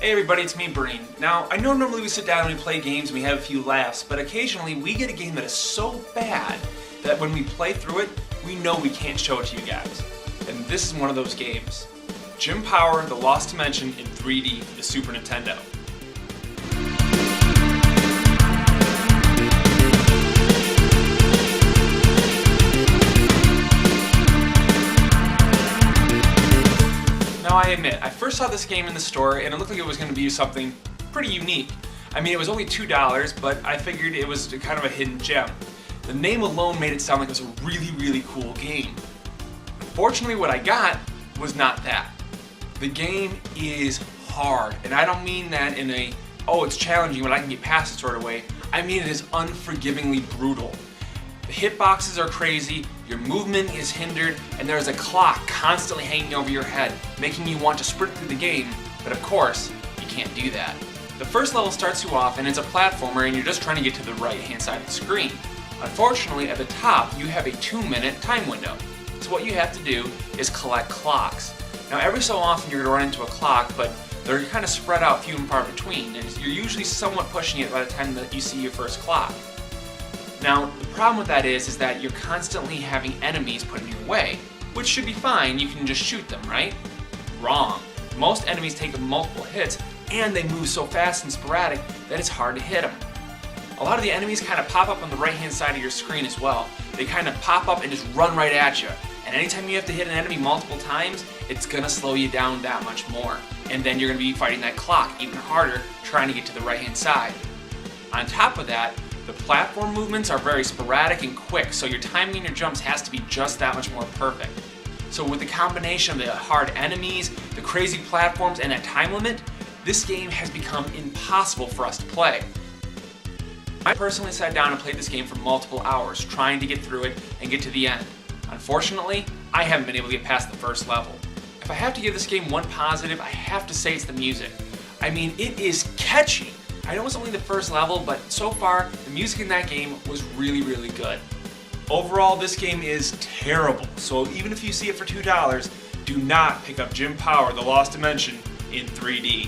Hey everybody, it's me, Breen. Now, I know normally we sit down and we play games and we have a few laughs, but occasionally we get a game that is so bad that when we play through it, we know we can't show it to you guys. And this is one of those games. Jim Power, The Lost Dimension in 3D for the Super Nintendo. Now I admit, I first saw this game in the store and it looked like it was going to be something pretty unique. I mean, it was only $2, but I figured it was kind of a hidden gem. The name alone made it sound like it was a really cool game. Unfortunately, what I got was not that. The game is hard, and I don't mean that in a, oh, it's challenging but I can get past it sort of way. I mean it is unforgivingly brutal. The hitboxes are crazy, your movement is hindered, and there is a clock constantly hanging over your head, making you want to sprint through the game, but of course, you can't do that. The first level starts you off and it's a platformer and you're just trying to get to the right hand side of the screen. Unfortunately, at the top, you have a 2-minute time window. So what you have to do is collect clocks. Now every so often you're going to run into a clock, but they're kind of spread out few and far between, and you're usually somewhat pushing it by the time that you see your first clock. Now, the problem with that is that you're constantly having enemies put in your way, which should be fine, you can just shoot them, right? Wrong. Most enemies take multiple hits, and they move so fast and sporadic that it's hard to hit them. A lot of the enemies kind of pop up on the right-hand side of your screen as well. They kind of pop up and just run right at you. And anytime you have to hit an enemy multiple times, it's going to slow you down that much more. And then you're going to be fighting that clock even harder, trying to get to the right-hand side. On top of that, the platform movements are very sporadic and quick, so your timing in your jumps has to be just that much more perfect. So with the combination of the hard enemies, the crazy platforms, and that time limit, this game has become impossible for us to play. I personally sat down and played this game for multiple hours, trying to get through it and get to the end. Unfortunately, I haven't been able to get past the first level. If I have to give this game one positive, I have to say it's the music. I mean, it is catchy. I know it's only the first level, but so far, the music in that game was really good. Overall, this game is terrible, so even if you see it for $2, do not pick up Jim Power, The Lost Dimension in 3D.